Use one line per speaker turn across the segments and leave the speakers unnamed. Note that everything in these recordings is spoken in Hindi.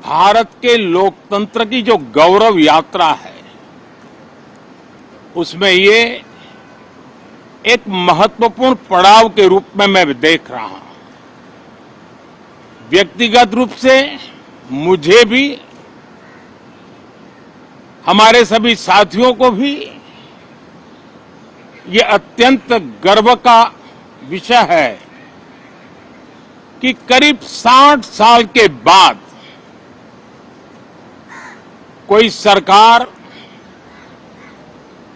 भारत के लोकतंत्र की जो गौरव यात्रा है, उसमें ये एक महत्वपूर्ण पड़ाव के रूप में मैं देख रहा हूं। व्यक्तिगत रूप से मुझे भी, हमारे सभी साथियों को भी ये अत्यंत गर्व का विषय है कि करीब 60 साल के बाद कोई सरकार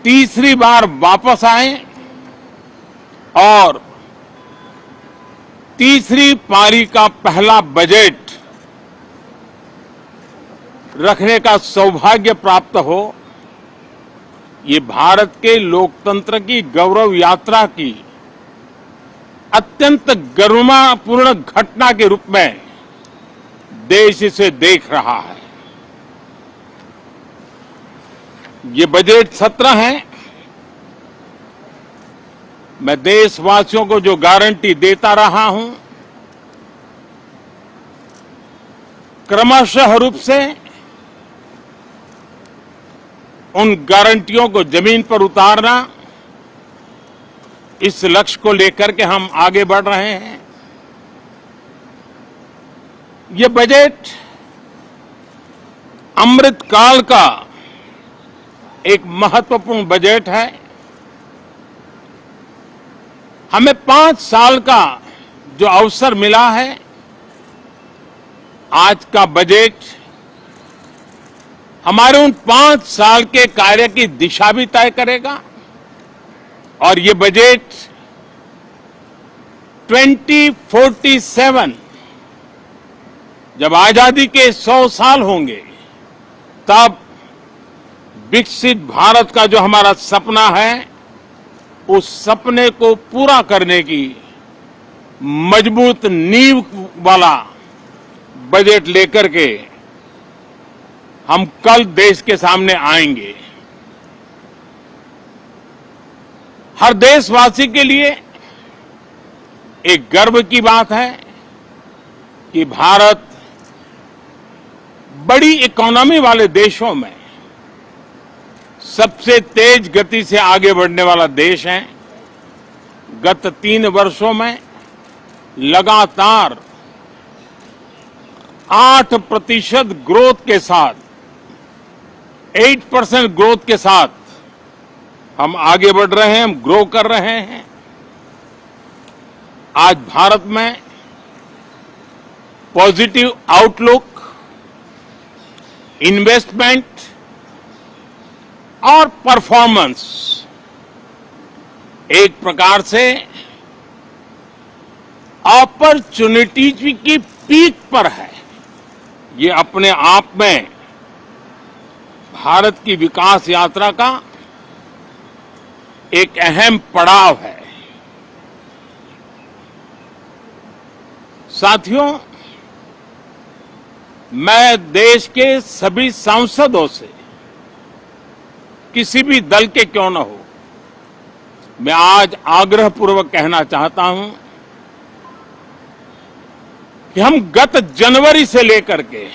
तीसरी बार वापस आए और तीसरी पारी का पहला बजट रखने का सौभाग्य प्राप्त हो। ये भारत के लोकतंत्र की गौरव यात्रा की अत्यंत गरिमापूर्ण घटना के रूप में देश इसे देख रहा है। ये बजट सत्र है। मैं देशवासियों को जो गारंटी देता रहा हूं, क्रमशः रूप से उन गारंटियों को जमीन पर उतारना, इस लक्ष्य को लेकर के हम आगे बढ़ रहे हैं। ये बजट अमृतकाल का एक महत्वपूर्ण बजट है। हमें 5 साल का जो अवसर मिला है, आज का बजट हमारे उन 5 साल के कार्य की दिशा भी तय करेगा। और ये बजट 2047 जब आजादी के 100 साल होंगे, तब विकसित भारत का जो हमारा सपना है, उस सपने को पूरा करने की मजबूत नींव वाला बजट लेकर के हम कल देश के सामने आएंगे। हर देशवासी के लिए एक गर्व की बात है कि भारत बड़ी इकोनॉमी वाले देशों में सबसे तेज गति से आगे बढ़ने वाला देश है। गत 3 वर्षों में लगातार 8% ग्रोथ के साथ, 8% ग्रोथ के साथ हम आगे बढ़ रहे हैं, हम ग्रो कर रहे हैं। आज भारत में पॉजिटिव आउटलुक, इन्वेस्टमेंट और परफॉर्मेंस एक प्रकार से अपॉर्चुनिटीज की पीक पर है। ये अपने आप में भारत की विकास यात्रा का एक अहम पड़ाव है। साथियों, मैं देश के सभी सांसदों से, किसी भी दल के क्यों न हो, मैं आज आग्रहपूर्वक कहना चाहता हूं कि हम गत जनवरी से लेकर के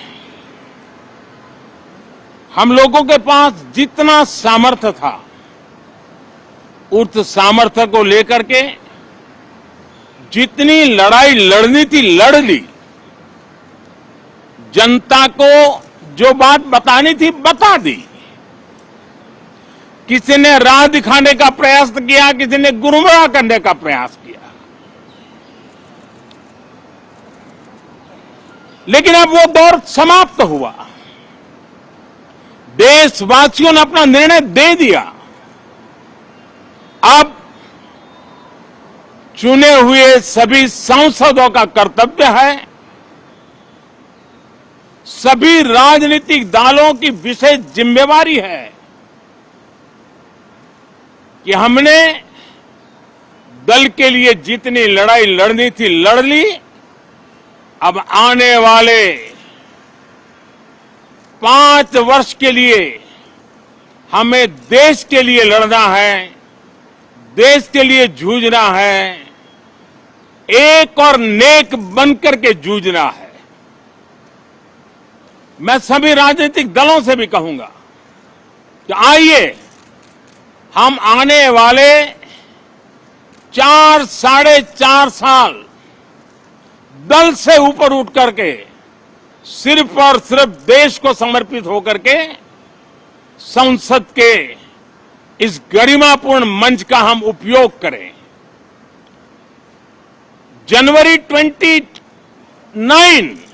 हम लोगों के पास जितना सामर्थ्य था, उस सामर्थ्य को लेकर के जितनी लड़ाई लड़नी थी लड़ ली। जनता को जो बात बतानी थी बता दी। किसी ने राह दिखाने का प्रयास किया, किसी ने गुमराह करने का प्रयास किया, लेकिन अब वो दौर समाप्त हुआ। देशवासियों ने अपना निर्णय दे दिया। अब चुने हुए सभी सांसदों का कर्तव्य है, सभी राजनीतिक दलों की विशेष जिम्मेवारी है कि हमने दल के लिए जितनी लड़ाई लड़नी थी लड़ ली। अब आने वाले 5 वर्ष के लिए हमें देश के लिए लड़ना है, देश के लिए जूझना है, एक और नेक बनकर के जूझना है। मैं सभी राजनीतिक दलों से भी कहूंगा कि आइए हम आने वाले 4-4.5 साल दल से ऊपर उठ करके सिर्फ और सिर्फ देश को समर्पित होकर के संसद के इस गरिमापूर्ण मंच का हम उपयोग करें। जनवरी 29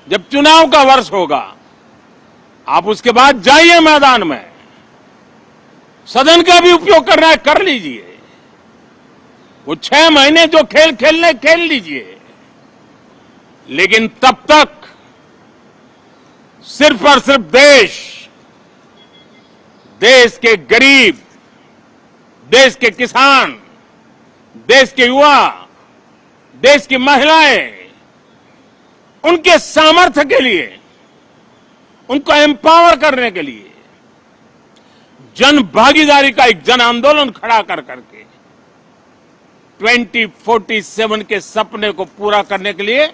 जब चुनाव का वर्ष होगा, आप उसके बाद जाइए मैदान में, सदन का भी उपयोग करना है कर लीजिए। वो 6 महीने जो खेल खेलने खेल लीजिए, लेकिन तब तक सिर्फ और सिर्फ देश के गरीब, देश के किसान, देश के युवा, देश की महिलाएं, उनके सामर्थ्य के लिए, उनको एम्पावर करने के लिए जन भागीदारी का एक जन आंदोलन खड़ा कर करके 2047 के सपने को पूरा करने के लिए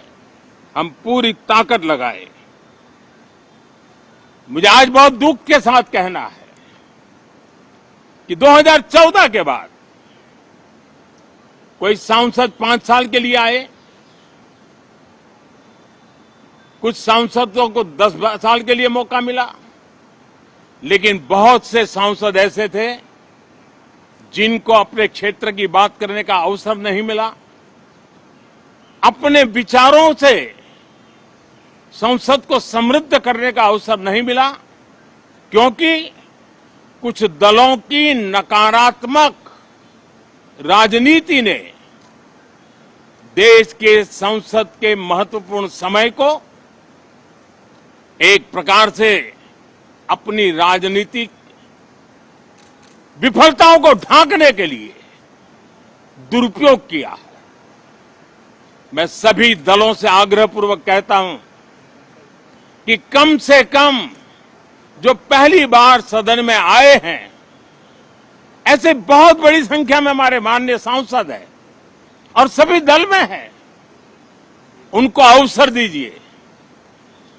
हम पूरी ताकत लगाए। मुझे आज बहुत दुख के साथ कहना है कि 2014 के बाद कोई सांसद 5 साल के लिए आए, कुछ सांसदों को 10 साल के लिए मौका मिला, लेकिन बहुत से सांसद ऐसे थे जिनको अपने क्षेत्र की बात करने का अवसर नहीं मिला, अपने विचारों से संसद को समृद्ध करने का अवसर नहीं मिला, क्योंकि कुछ दलों की नकारात्मक राजनीति ने देश के संसद के महत्वपूर्ण समय को एक प्रकार से अपनी राजनीतिक विफलताओं को ढांकने के लिए दुरुपयोग किया है। मैं सभी दलों से आग्रहपूर्वक कहता हूं कि कम से कम जो पहली बार सदन में आए हैं, ऐसे बहुत बड़ी संख्या में हमारे माननीय सांसद हैं और सभी दल में हैं, उनको अवसर दीजिए,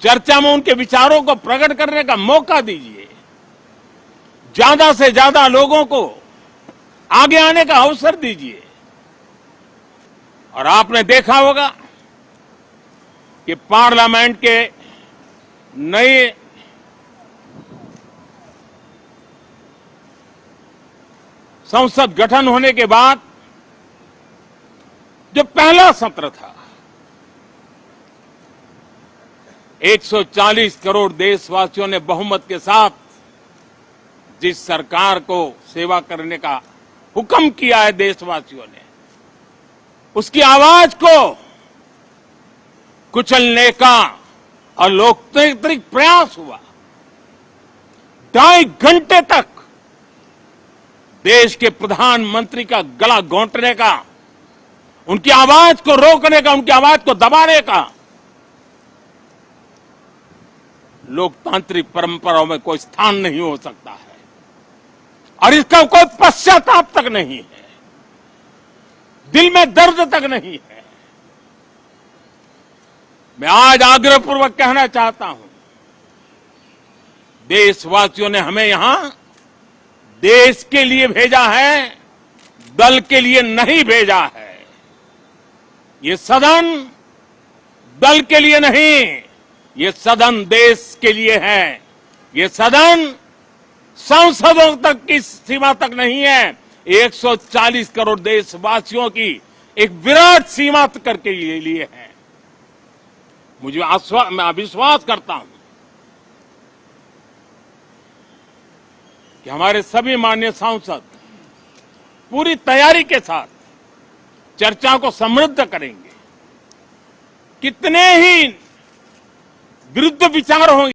चर्चा में उनके विचारों को प्रकट करने का मौका दीजिए, ज्यादा से ज्यादा लोगों को आगे आने का अवसर दीजिए। और आपने देखा होगा कि पार्लियामेंट के नए संसद गठन होने के बाद जो पहला सत्र था, 140 करोड़ देशवासियों ने बहुमत के साथ जिस सरकार को सेवा करने का हुक्म किया है देशवासियों ने, उसकी आवाज को कुचलने का और लोकतांत्रिक प्रयास हुआ। 2.5 घंटे तक देश के प्रधानमंत्री का गला घोंटने का, उनकी आवाज को रोकने का, उनकी आवाज को दबाने का लोकतांत्रिक परंपराओं में कोई स्थान नहीं हो सकता है और इसका कोई पश्चाताप तक नहीं है, दिल में दर्द तक नहीं है। मैं आज आग्रहपूर्वक कहना चाहता हूं, देशवासियों ने हमें यहां देश के लिए भेजा है, दल के लिए नहीं भेजा है। ये सदन दल के लिए नहीं, ये सदन देश के लिए है। ये सदन सांसदों तक की सीमा तक नहीं है, 140 करोड़ देशवासियों की एक विराट सीमा करके लिए है। मैं विश्वास करता हूं कि हमारे सभी माननीय सांसद पूरी तैयारी के साथ चर्चा को समृद्ध करेंगे। कितने ही विरुद्ध विचार होंगे,